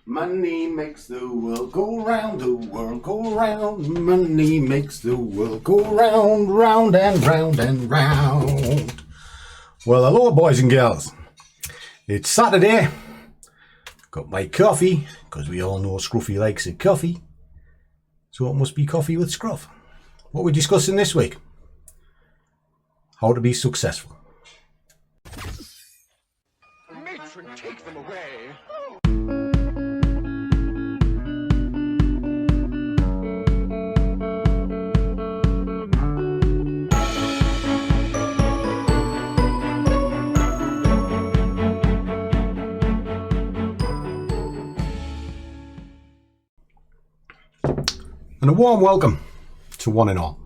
Money makes the world go round, the world go round. Money makes the world go round, round and round and round. Well, hello boys and girls. It's Saturday. Got my coffee, because we all know Scruffy likes a coffee. So it must be coffee with Scruff. What are we discussing this week? How to be successful. Matron, take them away. And a warm welcome to one and all.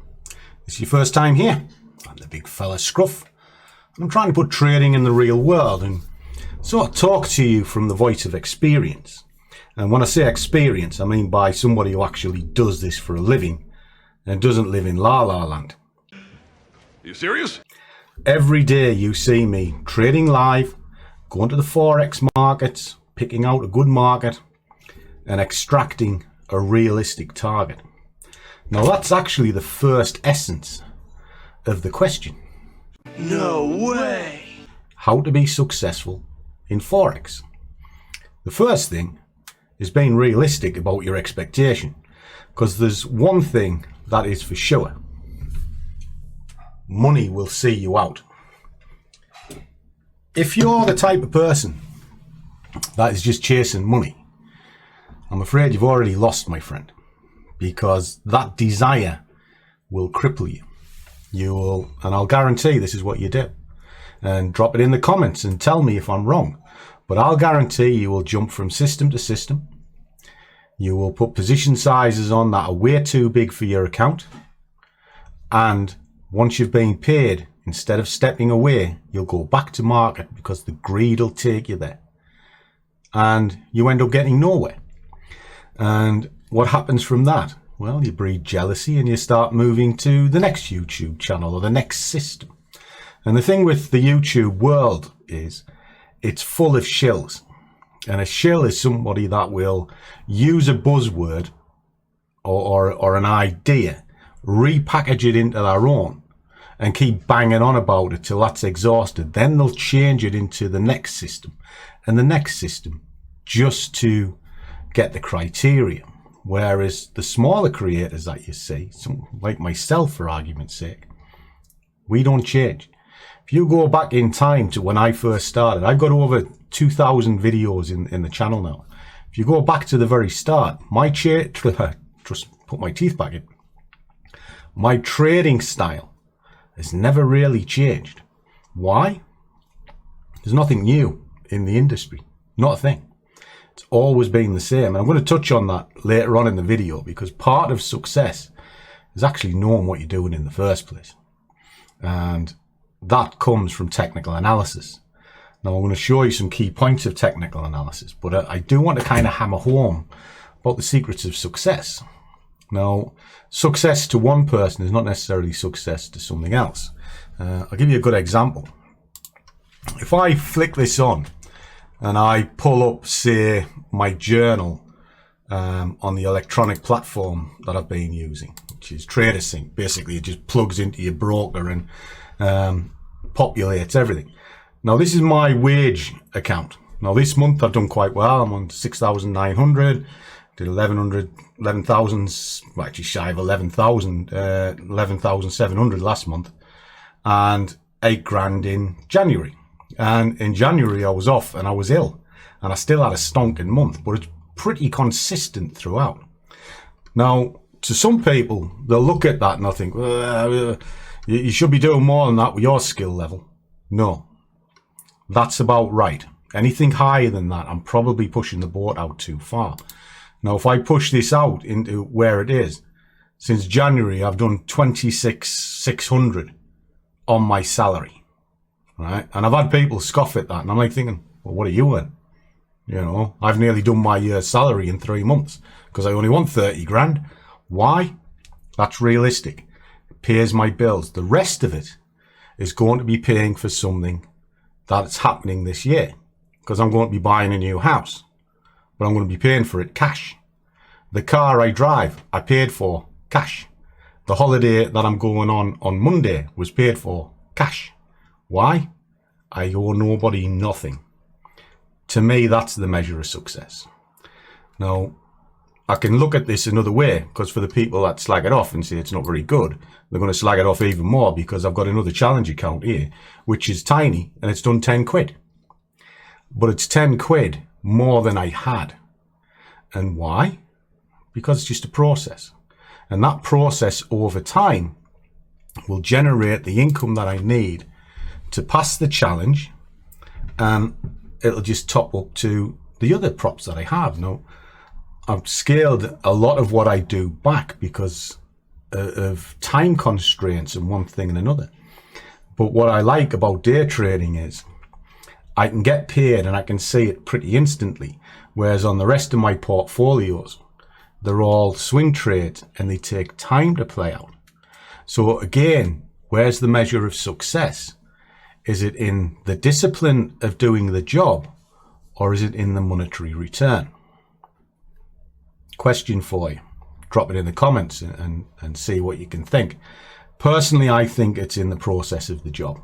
This is your first time here. I'm the big fella Scruff. I'm trying to put trading in the real world and sort of talk to you from the voice of experience. And when I say experience, I mean by somebody who actually does this for a living and doesn't live in La La Land. Are you serious? Every day you see me trading live, going to the Forex markets, picking out a good market and extracting a realistic target. Now that's actually the first essence of the question. No way! How to be successful in Forex. The first thing is being realistic about your expectation, because there's one thing that is for sure. Money will see you out. If you're the type of person that is just chasing money, I'm afraid you've already lost, my friend, because that desire will cripple you. You will, and I'll guarantee this is what you do. And drop it in the comments and tell me if I'm wrong. But I'll guarantee you will jump from system to system. You will put position sizes on that are way too big for your account. And once you've been paid, instead of stepping away, you'll go back to market because the greed will take you there. And you end up getting nowhere. And what happens from that? Well, you breed jealousy and you start moving to the next YouTube channel or the next system. And the thing with the YouTube world is it's full of shills. And a shill is somebody that will use a buzzword or an idea, repackage it into their own and keep banging on about it till that's exhausted. Then they'll change it into the next system and the next system just to get the criteria. Whereas the smaller creators that you see, like myself for argument's sake, we don't change. If you go back in time to when I first started, I've got over 2,000 videos in the channel now. If you go back to the very start, just put my teeth back in, my trading style has never really changed. Why? There's nothing new in the industry, not a thing. It's always been the same. And I'm going to touch on that later on in the video because part of success is actually knowing what you're doing in the first place. And that comes from technical analysis. Now I'm going to show you some key points of technical analysis, but I do want to kind of hammer home about the secrets of success. Now, success to one person is not necessarily success to something else. I'll give you a good example. If I flick this on, and I pull up, say, my journal on the electronic platform that I've been using, which is TraderSync. Basically, it just plugs into your broker and populates everything. Now, this is my wage account. Now, this month I've done quite well. I'm on 6,900, did 11,000, well, actually shy of 11,700 last month, and 8 grand in January. And in January I was off and I was ill and I still had a stonking month, but it's pretty consistent throughout. Now, to some people, they'll look at that and they'll think, you should be doing more than that with your skill level. No, that's about right. Anything higher than that, I'm probably pushing the boat out too far. Now, if I push this out into where it is, since January, I've done 26,600 on my salary. Right, and I've had people scoff at that, and I'm like thinking, well, what are you in? You know, I've nearly done my year's salary in 3 months because I only want 30 grand. Why? That's realistic. It pays my bills. The rest of it is going to be paying for something that's happening this year because I'm going to be buying a new house. but I'm going to be paying for it cash. The car I drive, I paid for cash. The holiday that I'm going on Monday was paid for cash. Why? I owe nobody nothing. To me, that's the measure of success. Now, I can look at this another way, because for the people that slag it off and say it's not very good, they're going to slag it off even more, because I've got another challenge account here, which is tiny, and it's done 10 quid. But it's 10 quid more than I had. And why? Because it's just a process. And that process over time will generate the income that I need to pass the challenge, and it'll just top up to the other props that I have. Now, I've scaled a lot of what I do back because of time constraints and one thing and another. But what I like about day trading is I can get paid and I can see it pretty instantly. Whereas on the rest of my portfolios, they're all swing trades and they take time to play out. So again, where's the measure of success? Is it in the discipline of doing the job, or is it in the monetary return? Question for you. Drop it in the comments and see what you can think. Personally, I think it's in the process of the job.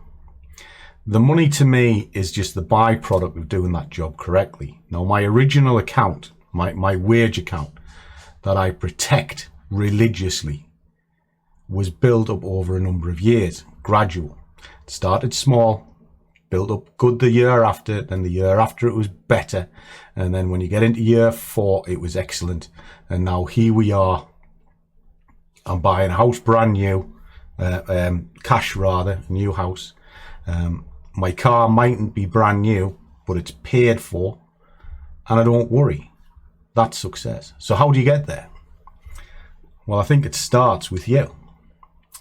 The money to me is just the byproduct of doing that job correctly. Now, my original account, my wage account that I protect religiously, was built up over a number of years, gradual. It started small, built up good the year after, then the year after it was better, and then when you get into year 4 it was excellent, and now here we are. I'm buying a house brand new, cash rather, new house. My car mightn't be brand new, but it's paid for, and I don't worry. That's success. So how do you get there? Well, I think it starts with you.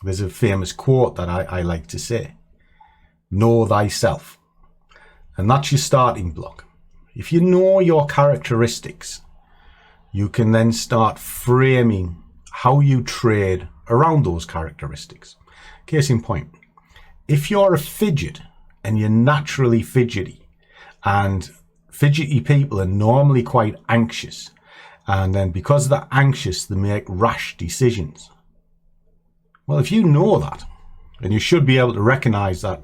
There's a famous quote that I like to say: know thyself. And that's your starting block. If you know your characteristics, you can then start framing how you trade around those characteristics. Case in point, if you're a fidget and you're naturally fidgety, and fidgety people are normally quite anxious, and then because they're anxious they make rash decisions. Well, if you know that, and you should be able to recognize that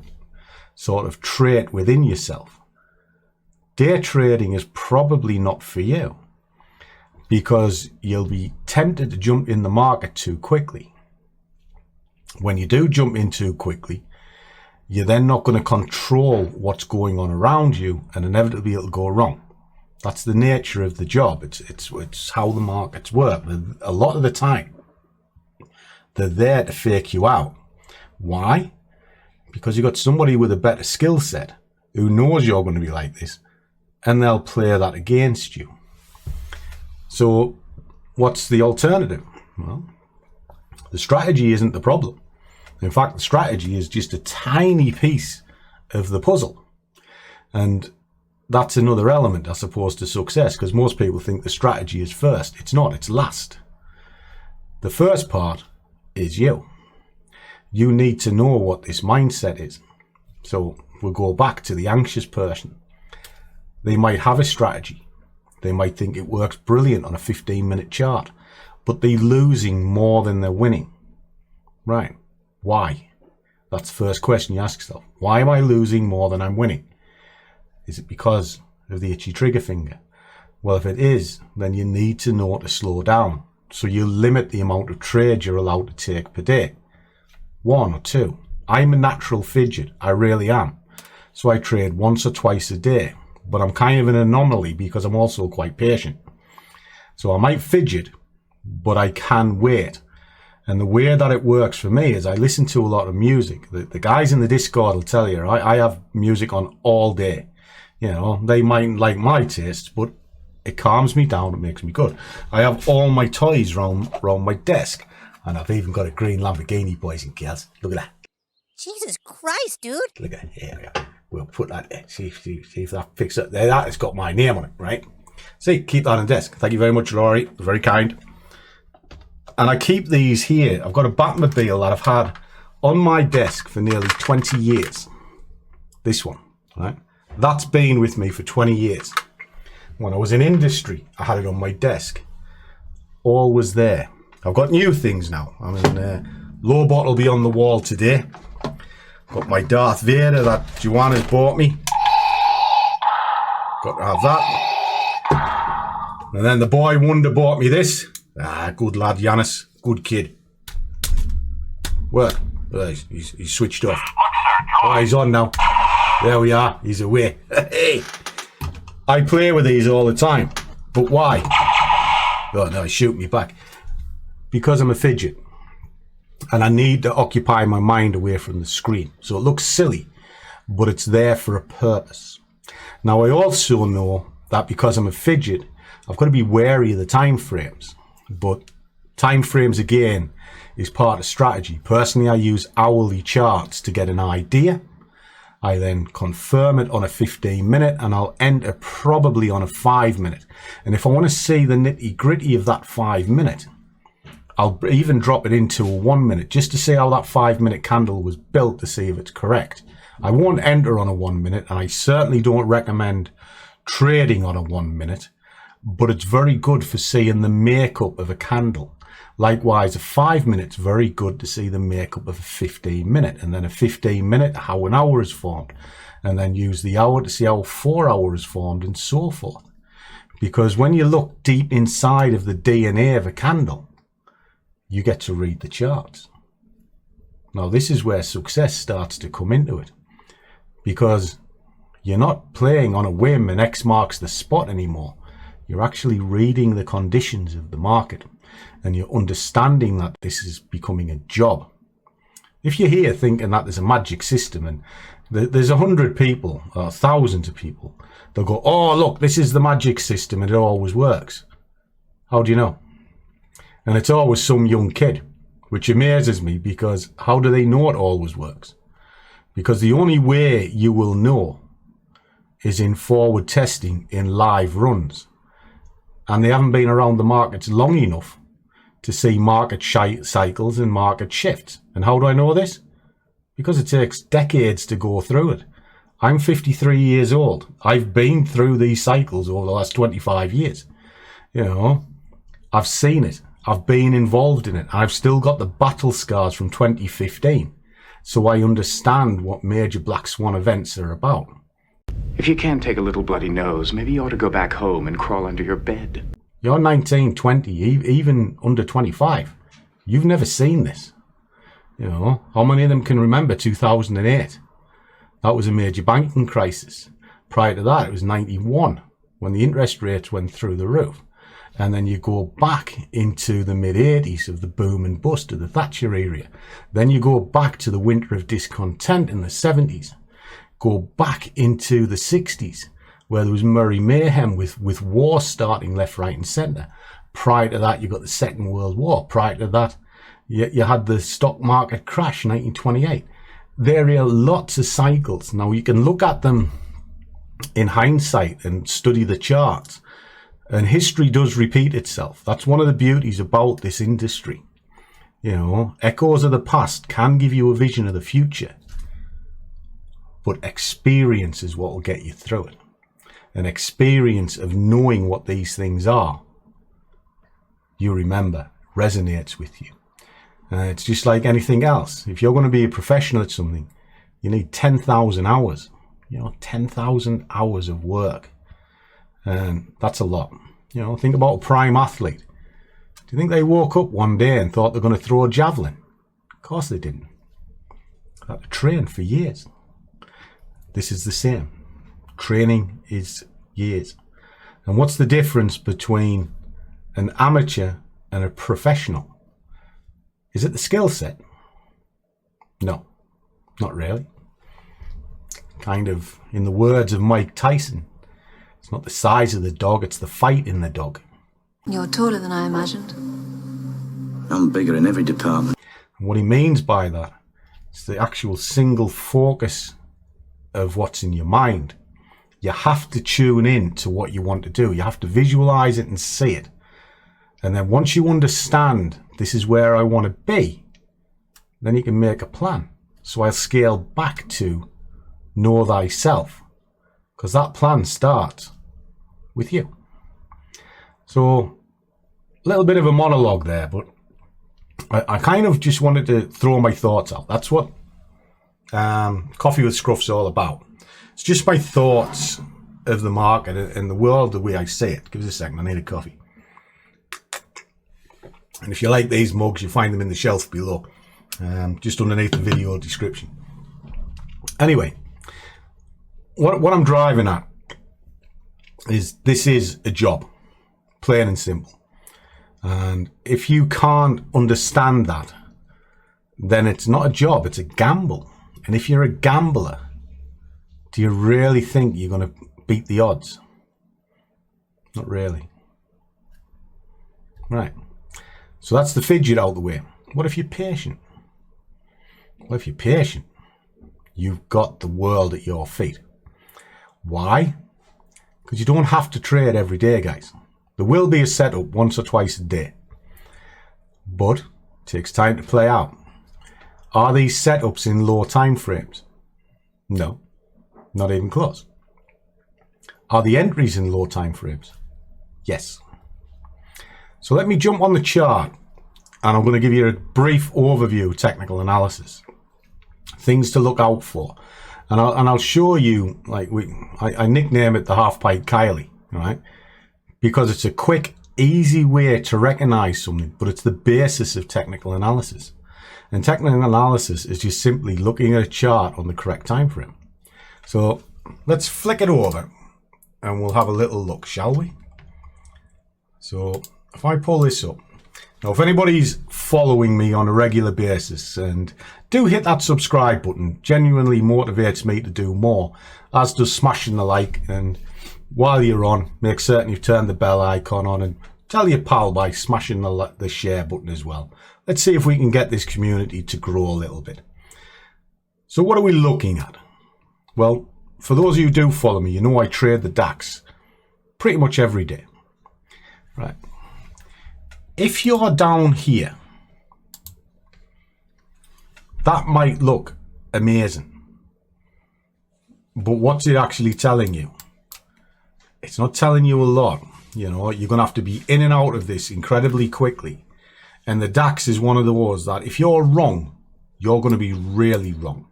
sort of trait within yourself, day trading is probably not for you, because you'll be tempted to jump in the market too quickly. When you do jump in too quickly, you're then not going to control what's going on around you, and inevitably it'll go wrong. That's the nature of the job. It's how the markets work. A lot of the time, they're there to fake you out. Why? Because you've got somebody with a better skill set who knows you're going to be like this, and they'll play that against you. So what's the alternative? Well, the strategy isn't the problem. In fact, the strategy is just a tiny piece of the puzzle. And that's another element, I suppose, to success, because most people think the strategy is first. It's not, it's last. The first part is you. You need to know what this mindset is. So we'll go back to the anxious person. They might have a strategy. They might think it works brilliant on a 15-minute chart, but they're losing more than they're winning. Right. Why? That's the first question you ask yourself. Why am I losing more than I'm winning? Is it because of the itchy trigger finger? Well, if it is, then you need to know to slow down. So you limit the amount of trades you're allowed to take per day. 1 or 2. I'm a natural fidget. I really am. So I trade once or twice a day. But I'm kind of an anomaly because I'm also quite patient. So I might fidget, but I can wait. And the way that it works for me is I listen to a lot of music. The guys in the Discord will tell you, I have music on all day. You know, they mightn't like my tastes, but it calms me down. It makes me good. I have all my toys round my desk. And I've even got a green Lamborghini, boys and girls. Look at that. Jesus Christ, dude. Look at it. Here we go. We'll put that there. See if that picks up. There, that has got my name on it, right? See, keep that on the desk. Thank you very much, Laurie. Very kind. And I keep these here. I've got a Batmobile that I've had on my desk for nearly 20 years. This one, right? That's been with me for 20 years. When I was in industry, I had it on my desk. Always there. I've got new things now. I mean, low bot will be on the wall today. Got my Darth Vader that Joanna's bought me. Got to have that. And then the boy wonder bought me this. Good lad, Yanis. Good kid. What? He's switched off. Oh, he's on now. There we are. He's away. Hey! I play with these all the time. But why? Oh no, he shoot me back. Because I'm a fidget. And I need to occupy my mind away from the screen. So it looks silly, but it's there for a purpose. Now I also know that because I'm a fidget, I've got to be wary of the time frames. But time frames again is part of strategy. Personally, I use hourly charts to get an idea. I then confirm it on a 15-minute and I'll enter probably on a 5-minute. And if I want to see the nitty-gritty of that 5-minute, I'll even drop it into a 1-minute just to see how that 5-minute candle was built to see if it's correct. I won't enter on a 1-minute, and I certainly don't recommend trading on a 1-minute, but it's very good for seeing the makeup of a candle. Likewise, a 5-minute's very good to see the makeup of a 15-minute, and then a 15-minute, how an hour is formed, and then use the hour to see how 4 hours is formed, and so forth. Because when you look deep inside of the DNA of a candle, you get to read the charts. Now, this is where success starts to come into it, because you're not playing on a whim and X marks the spot anymore. You're actually reading the conditions of the market. And you're understanding that this is becoming a job. If you're here thinking that there's a magic system and there's 100 people or thousands of people, they'll go, oh, look, this is the magic system and it always works. How do you know? And it's always some young kid, which amazes me, because how do they know it always works? Because the only way you will know is in forward testing in live runs. And they haven't been around the markets long enough to see market cycles and market shifts. And how do I know this? Because it takes decades to go through it. I'm 53 years old. I've been through these cycles over the last 25 years. You know, I've seen it. I've been involved in it. I've still got the battle scars from 2015. So I understand what major black swan events are about. If you can't take a little bloody nose, maybe you ought to go back home and crawl under your bed. You're 19, 20, even under 25. You've never seen this. You know, how many of them can remember 2008? That was a major banking crisis. Prior to that, it was 91, when the interest rates went through the roof. And then you go back into the mid-80s of the boom and bust of the Thatcher era. Then you go back to the winter of discontent in the 70s. Go back into the 60s, where there was Murray mayhem with war starting left, right and centre. Prior to that, you got the Second World War. Prior to that, you had the stock market crash, 1928. There are lots of cycles. Now, you can look at them in hindsight and study the charts. And history does repeat itself. That's one of the beauties about this industry. You know, echoes of the past can give you a vision of the future. But experience is what will get you through it. An experience of knowing what these things are, you remember, resonates with you. It's just like anything else. If you're going to be a professional at something, you need 10,000 hours. You know, 10,000 hours of work. And that's a lot. You know, think about a prime athlete. Do you think they woke up one day and thought they're going to throw a javelin? Of course they didn't. They had to train for years. This is the same. Training is years. And what's the difference between an amateur and a professional? Is it the skill set? No, not really. Kind of, in the words of Mike Tyson, it's not the size of the dog, it's the fight in the dog. You're taller than I imagined. I'm bigger in every department. And what he means by that is the actual single focus of what's in your mind. You have to tune in to what you want to do. You have to visualize it and see it. And then once you understand this is where I want to be, then you can make a plan. So I'll scale back to know thyself, because that plan starts with you. So a little bit of a monologue there, but I kind of just wanted to throw my thoughts out. That's what Coffee with Scruff's all about. It's just my thoughts of the market and the world the way I see it. Give us a second, I need a coffee. And if you like these mugs, you find them in the shelf below, just underneath the video description. Anyway, what I'm driving at is this is a job, plain and simple. And if you can't understand that, then it's not a job, it's a gamble. And if you're a gambler, do you really think you're going to beat the odds? Not really. Right. So that's the fidget out the way. What if you're patient? Well, if you're patient, you've got the world at your feet. Why? Because you don't have to trade every day, guys. There will be a setup once or twice a day, but it takes time to play out. Are these setups in low time frames? No, not even close. Are the entries in low time frames? Yes. So let me jump on the chart and I'm going to give you a brief overview of technical analysis. Things to look out for. And I'll show you, like I nickname it the half pint Kylie, right? Because it's a quick, easy way to recognize something, but it's the basis of technical analysis. And technical analysis is just simply looking at a chart on the correct time frame. So let's flick it over and we'll have a little look, shall we? So if I pull this up, now if anybody's following me on a regular basis, and do hit that subscribe button, genuinely motivates me to do more, as does smashing the like. And while you're on, make certain you've turned the bell icon on and tell your pal by smashing the share button as well. Let's see if we can get this community to grow a little bit. So what are we looking at? Well, for those of you who do follow me, you know I trade the DAX pretty much every day. Right. If you're down here, that might look amazing. But what's it actually telling you? It's not telling you a lot. You know, you're going to have to be in and out of this incredibly quickly. And the DAX is one of those that if you're wrong, you're going to be really wrong.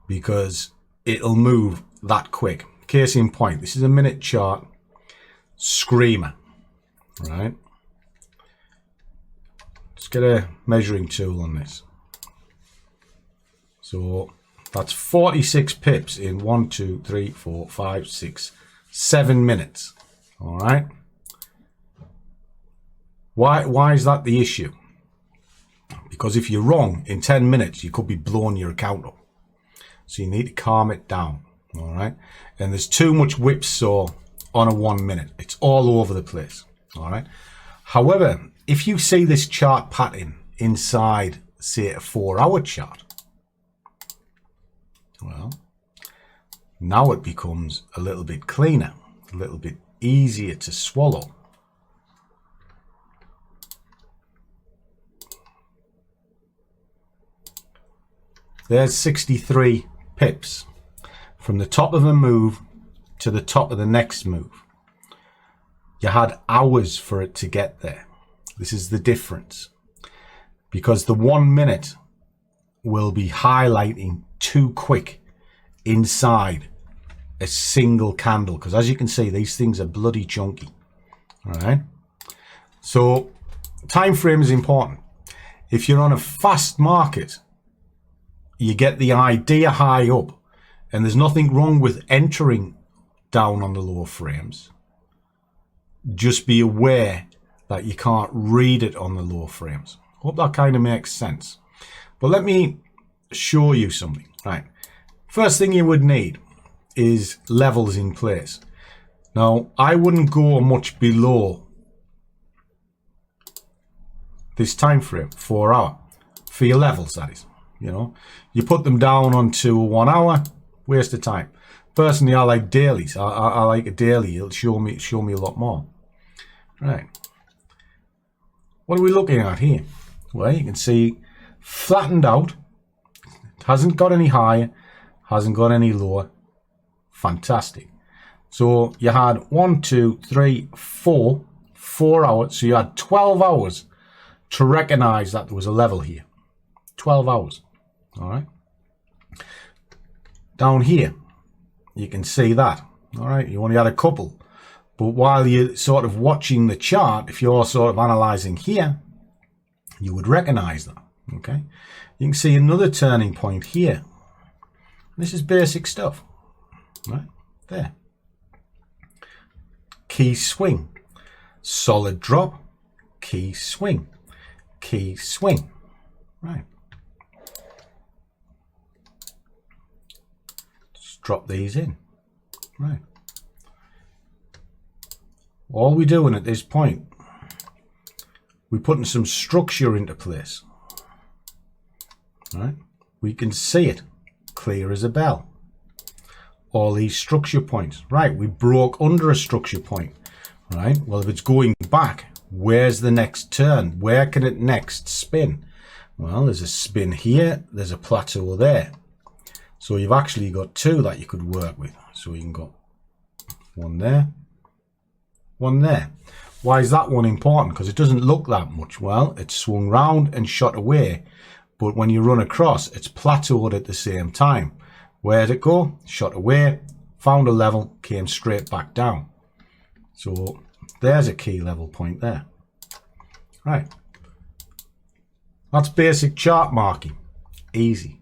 Because it'll move that quick. Case in point, this is a minute chart. Screamer. Right? Let's get a measuring tool on this. So that's 46 pips in 1, 2, 3, 4, 5, 6, 7 minutes. All right. Why is that the issue? Because if you're wrong in 10 minutes, you could be blowing your account up. So you need to calm it down. All right. And there's too much whipsaw on a 1 minute. It's all over the place. All right. However, if you see this chart pattern inside, say, a 4-hour chart, well, now it becomes a little bit cleaner, a little bit easier to swallow. There's 63 pips from the top of a move to the top of the next move. You had hours for it to get there. This is the difference. Because the 1 minute will be highlighting too quick inside a single candle. Because as you can see, these things are bloody chunky. All right. So time frame is important. If you're on a fast market, you get the idea high up. And there's nothing wrong with entering down on the lower frames. Just be aware that you can't read it on the lower frames. Hope that kind of makes sense. But let me show you something. Right. First thing you would need is levels in place. Now, I wouldn't go much below this time frame, 4 hour, for your levels, that is. You know, you put them down onto 1 hour, waste of time. Personally, I like dailies. I like a daily. It'll show me a lot more. Right. What are we looking at here? Well, you can see flattened out. Hasn't got any higher. Hasn't got any lower. Fantastic. So you had 1, 2, 3, 4 hours. So you had 12 hours to recognize that there was a level here. 12 hours. All right. Down here, you can see that. All right. You only had a couple. But while you're sort of watching the chart, if you're sort of analyzing here, you would recognize that. Okay. You can see another turning point here. This is basic stuff. Right there. Key swing. Solid drop. Key swing. Key swing. Right. Just drop these in. Right. All we're doing at this point, we're putting some structure into place. Right. We can see it clear as a bell. All these structure points. Right. We broke under a structure point. Right. Well, if it's going back, where's the next turn? Where can it next spin? Well, there's a spin here. There's a plateau there. So you've actually got two that you could work with. So you can go one there, one there. Why is that one important? Because it doesn't look that much. Well, it's swung round and shot away. But when you run across, it's plateaued at the same time. Where'd it go? Shot away, found a level, came straight back down. So there's a key level point there. Right. That's basic chart marking. Easy.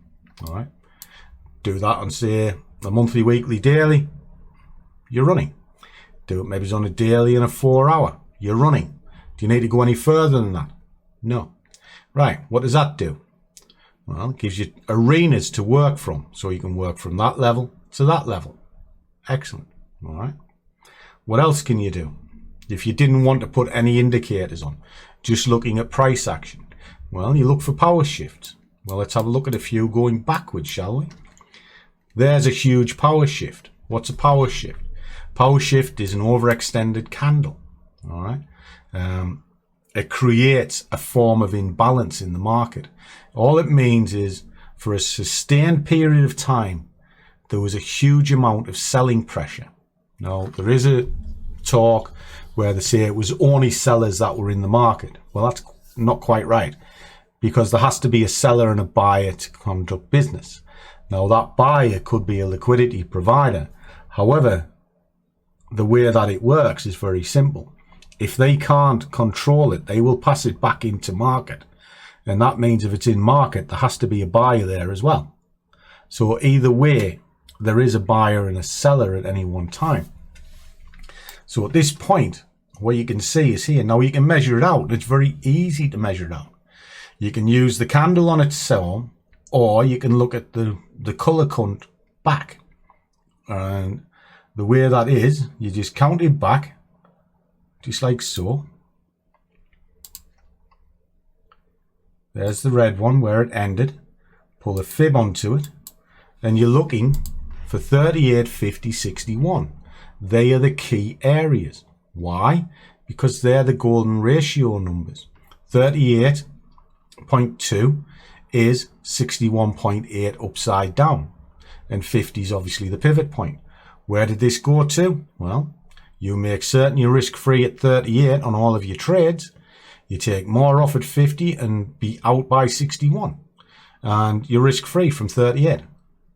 All right. Do that on, say, a monthly, weekly, daily. You're running. Do it maybe on a daily and a 4 hour. You're running. Do you need to go any further than that? No. Right. What does that do? Well, it gives you arenas to work from. So you can work from that level to that level. Excellent. All right. What else can you do? If you didn't want to put any indicators on, just looking at price action, well, you look for power shifts. Well, let's have a look at a few going backwards, shall we? There's a huge power shift. What's a power shift? Power shift is an overextended candle. All right. It creates a form of imbalance in the market. All it means is for a sustained period of time, there was a huge amount of selling pressure. Now, there is a talk where they say it was only sellers that were in the market. Well, that's not quite right, because there has to be a seller and a buyer to conduct business. Now, that buyer could be a liquidity provider. However, the way that it works is very simple. If they can't control it, they will pass it back into market. And that means if it's in market, there has to be a buyer there as well. So either way, there is a buyer and a seller at any one time. So at this point, what you can see is here. Now you can measure it out. It's very easy to measure it out. You can use the candle on its own, or you can look at the color count back. And the way that is, you just count it back, just like so. There's the red one where it ended. Pull a fib onto it. Then you're looking for 38, 50, 61. They are the key areas. Why? Because they're the golden ratio numbers. 38.2 is 61.8 upside down. And 50 is obviously the pivot point. Where did this go to? Well, you make certain you're risk-free at 38 on all of your trades. You take more off at 50 and be out by 61. And you're risk-free from 38.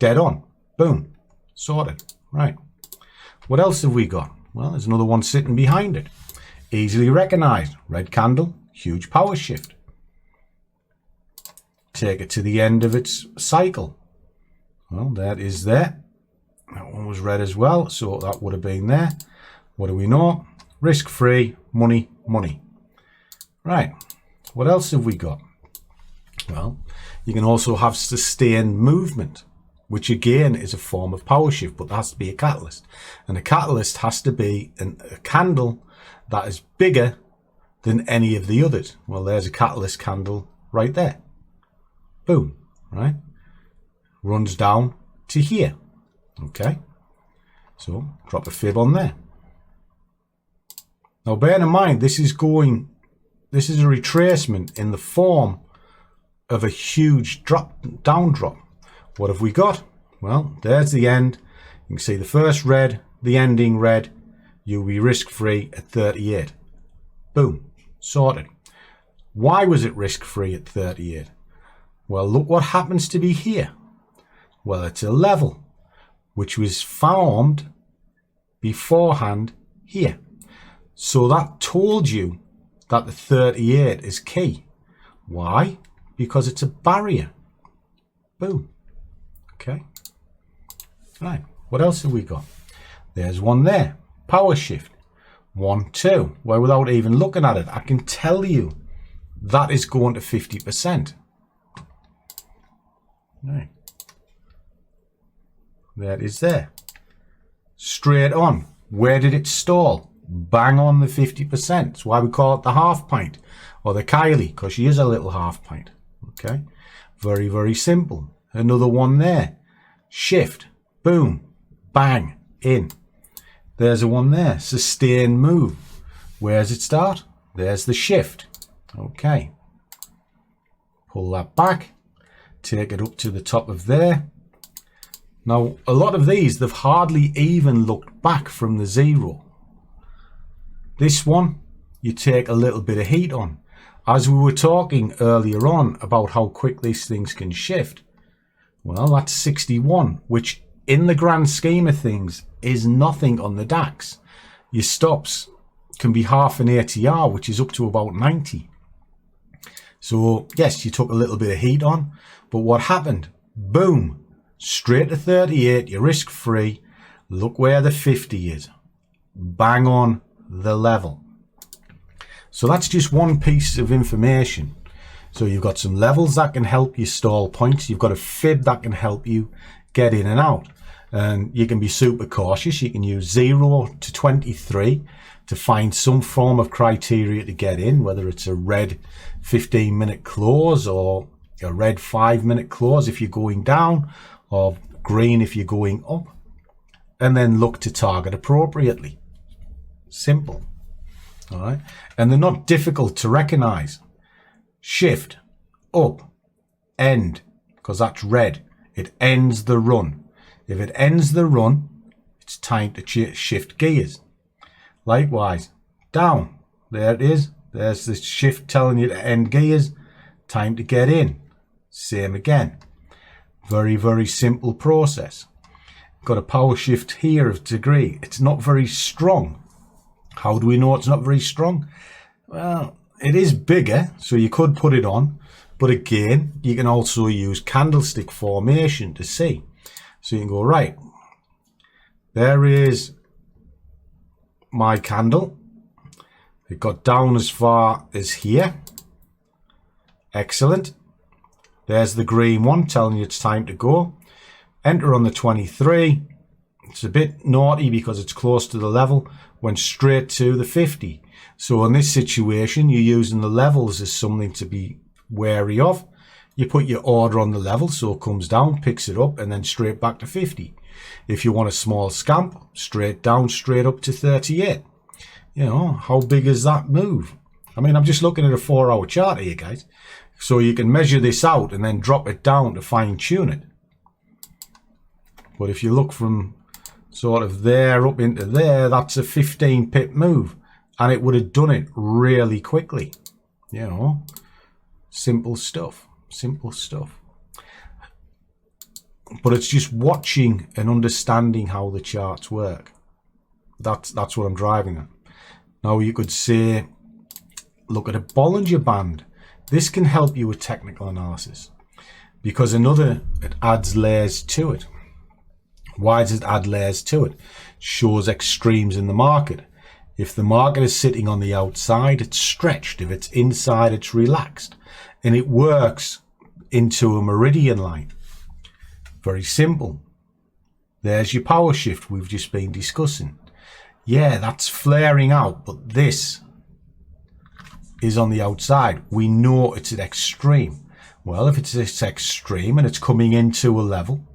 Dead on. Boom. Sorted. Right. What else have we got? Well, there's another one sitting behind it. Easily recognized. Red candle. Huge power shift. Take it to the end of its cycle. Well, that is there. That one was red as well, so that would have been there. What do we know? Risk-free, money, money. Right. What else have we got? Well, you can also have sustained movement, which again is a form of power shift, but there has to be a catalyst. And a catalyst has to be a candle that is bigger than any of the others. Well, there's a catalyst candle right there. Boom. Right? Runs down to here. Okay. So drop a fib on there. Now bear in mind, this is a retracement in the form of a huge down drop. What have we got? Well, there's the end. You can see the first red, the ending red, you'll be risk-free at 38. Boom, sorted. Why was it risk-free at 38? Well, look what happens to be here. Well, it's a level which was formed beforehand here. So that told you that the 38 is key. Why? Because it's a barrier. Boom. Okay. Right. What else have we got? There's one there. Power shift. 1, 2. Well, without even looking at it, I can tell you that is going to 50%. Right. There it is there. Straight on. Where did it stall? Bang on the 50%. That's why we call it the half pint or the Kylie, because she is a little half pint. Okay. Very, very simple. Another one there. Shift. Boom. Bang. In. There's a one there. Sustain move. Where does it start? There's the shift. Okay. Pull that back. Take it up to the top of there. Now, a lot of these, they've hardly even looked back from the zero. This one, you take a little bit of heat on. As we were talking earlier on about how quick these things can shift, well, that's 61, which in the grand scheme of things is nothing on the DAX. Your stops can be half an ATR, which is up to about 90. So, yes, you took a little bit of heat on, but what happened? Boom, straight to 38, you're risk-free. Look where the 50 is. Bang on the level. So that's just one piece of information. So you've got some levels that can help you stall points. You've got a fib that can help you get in and out. And you can be super cautious. You can use 0 to 23 to find some form of criteria to get in, whether it's a red 15-minute close or a red 5-minute close if you're going down, or green if you're going up, and then look to target appropriately. Simple. All right. And they're not difficult to recognize. Shift, up, end, because that's red. It ends the run. If it ends the run, it's time to shift gears. Likewise, down. There it is. There's the shift telling you to end gears. Time to get in. Same again. Very, very simple process. Got a power shift here of degree. It's not very strong. How do we know it's not very strong? Well, it is bigger, so you could put it on. But again, you can also use candlestick formation to see. So you can go, right, there is my candle. It got down as far as here. Excellent. There's the green one telling you it's time to go. Enter on the 23. It's a bit naughty because it's close to the level. Went straight to the 50. So in this situation, you're using the levels as something to be wary of. You put your order on the level so it comes down, picks it up, and then straight back to 50. If you want a small scamp, straight down, straight up to 38. You know, how big is that move? I mean, I'm just looking at a 4-hour chart here, guys. So you can measure this out and then drop it down to fine tune it. But if you look from sort of there up into there, that's a 15 pip move. And it would have done it really quickly. You know, simple stuff. Simple stuff. But it's just watching and understanding how the charts work. That's what I'm driving at. Now you could say, look at a Bollinger Band. This can help you with technical analysis because it adds layers to it. Why does it add layers to it? It shows extremes in the market. If the market is sitting on the outside, it's stretched. If it's inside, it's relaxed. And it works into a meridian line. Very simple. There's your power shift we've just been discussing. Yeah, that's flaring out, but this is on the outside. We know it's an extreme. Well, if it's this extreme and it's coming into a level,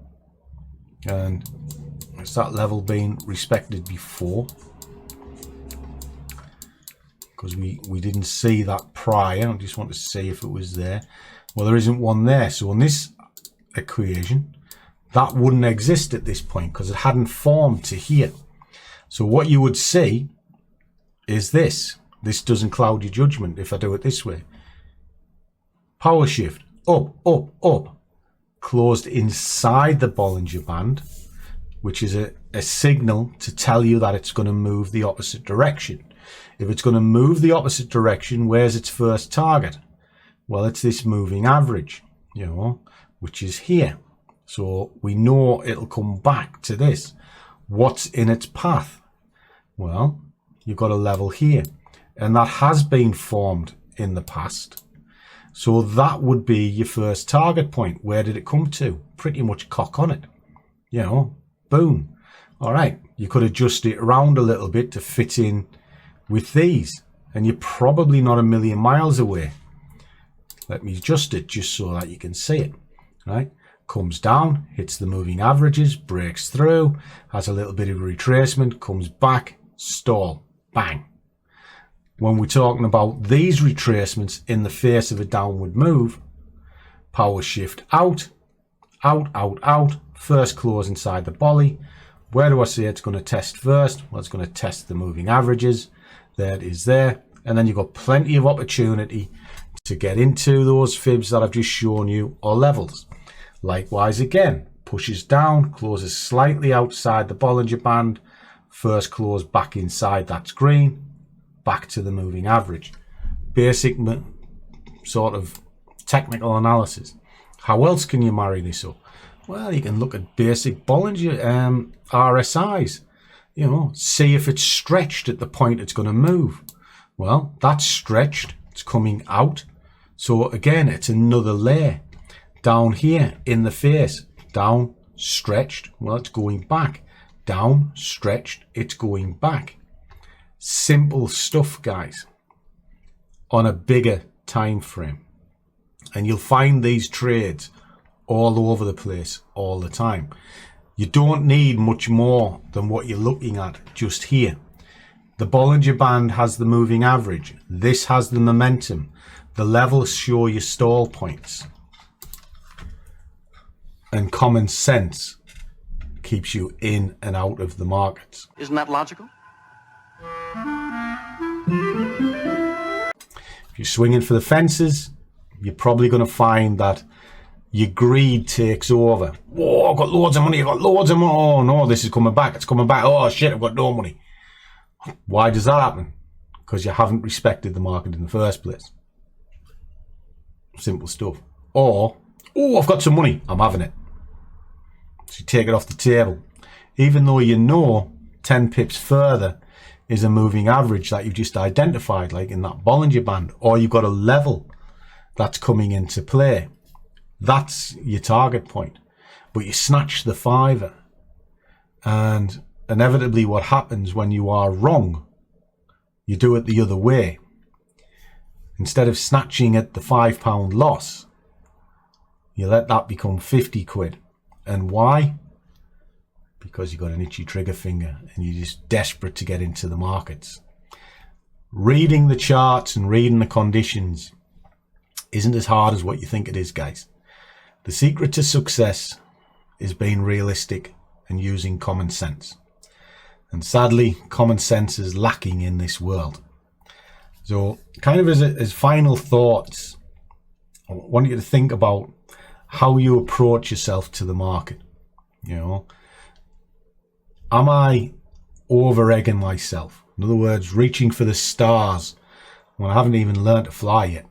and has that level been respected before? Because we didn't see that prior. I just want to see if it was there. Well, there isn't one there. So on this equation, that wouldn't exist at this point because it hadn't formed to here. So what you would see is this. This doesn't cloud your judgment if I do it this way. Power shift, up, up, up. Closed inside the Bollinger Band, which is a signal to tell you that it's going to move the opposite direction. If it's going to move the opposite direction, where's its first target? Well, it's this moving average, you know, which is here. So we know it'll come back to this. What's in its path? Well, you've got a level here, and that has been formed in the past. So that would be your first target point. Where did it come to? Pretty much cock on it. You know, boom. All right, you could adjust it around a little bit to fit in with these, and you're probably not a million miles away. Let me adjust it just so that you can see it. Right, comes down, hits the moving averages, breaks through, has a little bit of retracement, comes back, stall, bang. When we're talking about these retracements in the face of a downward move, power shift out, out, out, out, first close inside the bolly. Where do I say it's going to test first? Well, it's going to test the moving averages. There it is there. And then you've got plenty of opportunity to get into those fibs that I've just shown you, or levels. Likewise again, pushes down, closes slightly outside the Bollinger Band, first close back inside, that's green, back to the moving average. Basic sort of technical analysis. How else can you marry this up? Well, you can look at basic Bollinger RSIs. You know, see if it's stretched at the point it's going to move. Well, that's stretched. It's coming out. So again, it's another layer. Down here in the face, down, stretched. Well, it's going back. Down, stretched. It's going back. Simple stuff, guys, on a bigger time frame. And you'll find these trades all over the place all the time. You don't need much more than what you're looking at just here. The Bollinger Band has the moving average. This has the momentum. The levels show your stall points. And common sense keeps you in and out of the markets. Isn't that logical? If you're swinging for the fences, you're probably going to find that your greed takes over. Whoa, I've got loads of money, I've got loads of money. Oh no, this is coming back, it's coming back. Oh shit, I've got no money. Why does that happen? Because you haven't respected the market in the first place. Simple stuff. Or, oh, I've got some money, I'm having it. So you take it off the table. Even though you know 10 pips further is a moving average that you've just identified, like in that Bollinger Band, or you've got a level that's coming into play. That's your target point. But you snatch the fiver. And inevitably what happens when you are wrong, you do it the other way. Instead of snatching at the £5 loss, you let that become 50 quid. And why? Because you've got an itchy trigger finger and you're just desperate to get into the markets. Reading the charts and reading the conditions isn't as hard as what you think it is, guys. The secret to success is being realistic and using common sense. And sadly, common sense is lacking in this world. So kind of as final thoughts, I want you to think about how you approach yourself to the market. You know, am I over-egging myself? In other words, reaching for the stars when I haven't even learned to fly yet.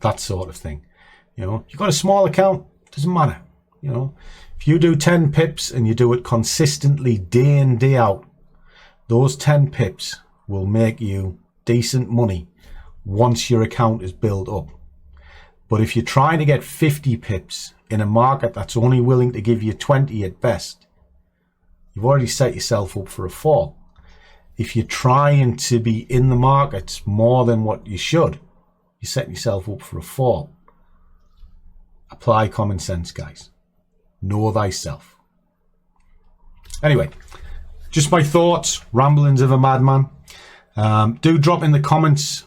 That sort of thing. You know, you've got a small account, doesn't matter. You know, if you do 10 pips and you do it consistently day in, day out, those 10 pips will make you decent money once your account is built up. But if you're trying to get 50 pips in a market that's only willing to give you 20 at best, you've already set yourself up for a fall. If you're trying to be in the markets more than what you should, you're setting yourself up for a fall. Apply common sense, guys. Know thyself. Anyway, just my thoughts, ramblings of a madman. Do drop in the comments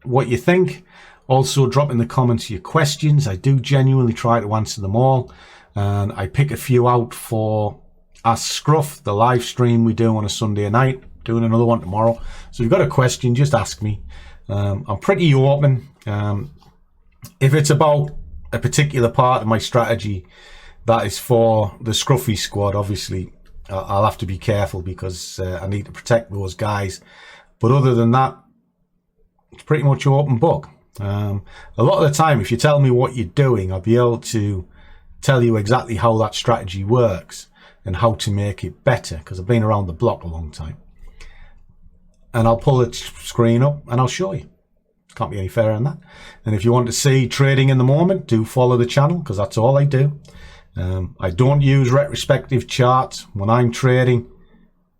what you think. Also drop in the comments your questions. I do genuinely try to answer them all, and I pick a few out for Ask Scruff, the live stream we do on a Sunday night. Doing another one tomorrow. So if you've got a question, just ask me. I'm pretty open. If it's about a particular part of my strategy that is for the Scruffy Squad, obviously I'll have to be careful because I need to protect those guys. But other than that, it's pretty much open book. A lot of the time, if you tell me what you're doing, I'll be able to tell you exactly how that strategy works and how to make it better, because I've been around the block a long time. And I'll pull the screen up and I'll show you. Can't be any fairer than that. And if you want to see trading in the moment, do follow the channel, because that's all I do. I don't use retrospective charts. When I'm trading,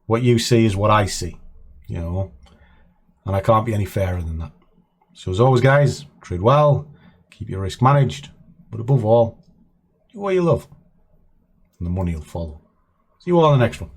what you see is what I see, you know, and I can't be any fairer than that. So as always, guys, trade well, keep your risk managed, but above all, do what you love, and the money will follow. See you all in the next one.